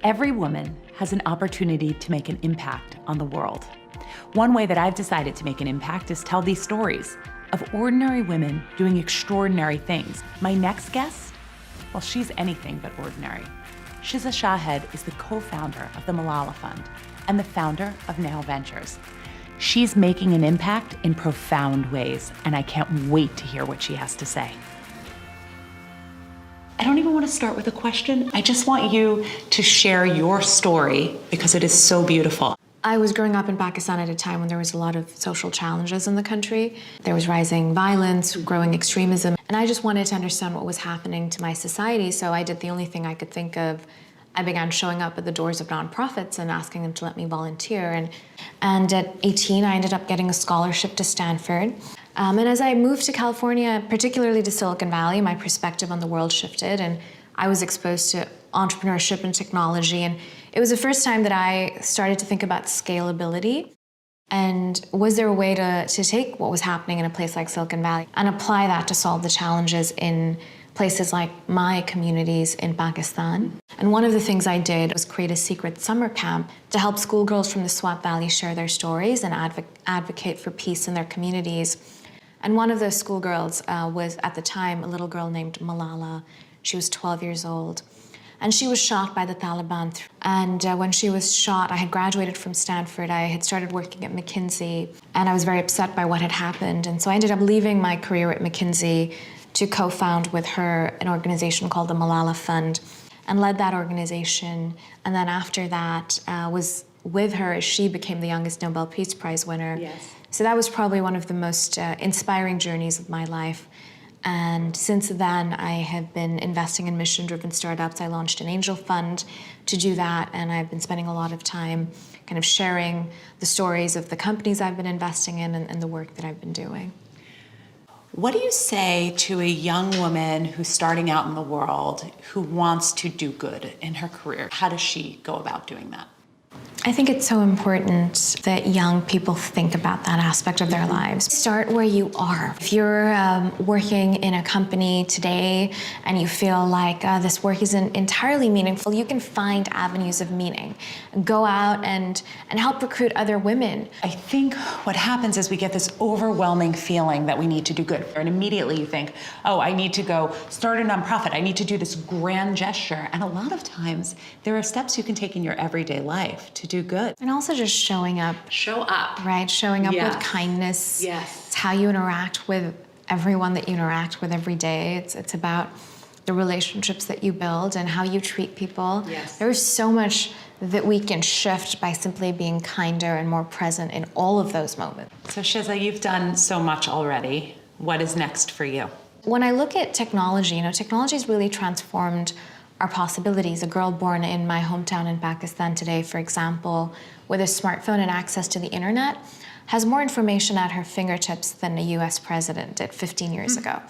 Every woman has an opportunity to make an impact on the world. One way that I've decided to make an impact is tell these stories of ordinary women doing extraordinary things. My next guest, well, she's anything but ordinary. Shiza Shahid is the co-founder of the Malala Fund and the founder of NOW.Ventures. She's making an impact in profound ways, and I can't wait to hear what she has to say. I don't even want to start with a question. I just want you to share your story because it is so beautiful. I was growing up in Pakistan at a time when there was a lot of social challenges in the country. There was rising violence, growing extremism, and I just wanted to understand what was happening to my society, so I did the only thing I could think of. I began showing up at the doors of nonprofits and asking them to let me volunteer. And at 18, I ended up getting a scholarship to Stanford. And as I moved to California, particularly to Silicon Valley, my perspective on the world shifted, and I was exposed to entrepreneurship and technology. And it was the first time that I started to think about scalability. And was there a way to take what was happening in a place like Silicon Valley and apply that to solve the challenges in places like my communities in Pakistan? And one of the things I did was create a secret summer camp to help schoolgirls from the Swat Valley share their stories and advocate for peace in their communities. And one of those schoolgirls was, at the time, a little girl named Malala. She was 12 years old. And she was shot by the Taliban. And when she was shot, I had graduated from Stanford. I had started working at McKinsey, and I was very upset by what had happened. And so I ended up leaving my career at McKinsey to co-found with her an organization called the Malala Fund, and led that organization. And then after that, was with her as she became the youngest Nobel Peace Prize winner. Yes. So that was probably one of the most inspiring journeys of my life. And since then, I have been investing in mission-driven startups. I launched an angel fund to do that, and I've been spending a lot of time kind of sharing the stories of the companies I've been investing in and the work that I've been doing. What do you say to a young woman who's starting out in the world who wants to do good in her career? How does she go about doing that? I think it's so important that young people think about that aspect of their lives. Start where you are. If you're working in a company today and you feel like this work isn't entirely meaningful, you can find avenues of meaning. Go out and help recruit other women. I think what happens is we get this overwhelming feeling that we need to do good. And immediately you think, oh, I need to go start a nonprofit. I need to do this grand gesture. And a lot of times there are steps you can take in your everyday life to do good. And also just showing up. Show up. Right? Showing up Yes. with kindness. Yes. It's how you interact with everyone that you interact with every day. It's about the relationships that you build and how you treat people. Yes. There's so much that we can shift by simply being kinder and more present in all of those moments. So Shiza, you've done so much already. What is next for you? When I look at technology, technology has really transformed our possibilities. A girl born in my hometown in Pakistan today, for example, with a smartphone and access to the internet, has more information at her fingertips than a US president did 15 years ago.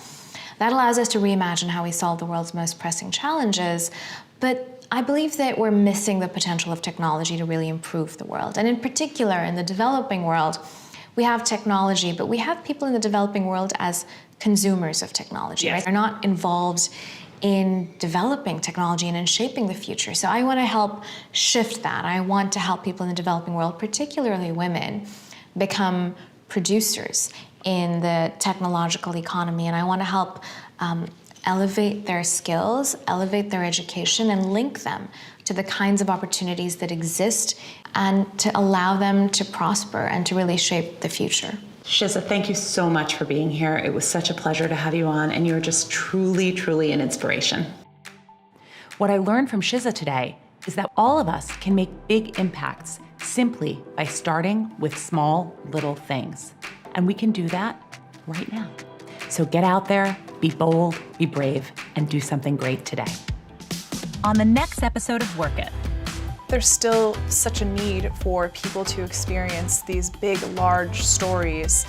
That allows us to reimagine how we solve the world's most pressing challenges, but I believe that we're missing the potential of technology to really improve the world. And in particular, in the developing world, we have technology, but we have people in the developing world as consumers of technology, Yes. right? They're not involved in developing technology and in shaping the future. So I want to help shift that. I want to help people in the developing world, particularly women, become producers in the technological economy. And I want to help elevate their skills, elevate their education, and link them to the kinds of opportunities that exist and to allow them to prosper and to really shape the future. Shiza, thank you so much for being here. It was such a pleasure to have you on, and you're just truly, truly an inspiration. What I learned from Shiza today is that all of us can make big impacts simply by starting with small, little things. And we can do that right now. So get out there, be bold, be brave, and do something great today. On the next episode of Work It. There's still such a need for people to experience these big, large stories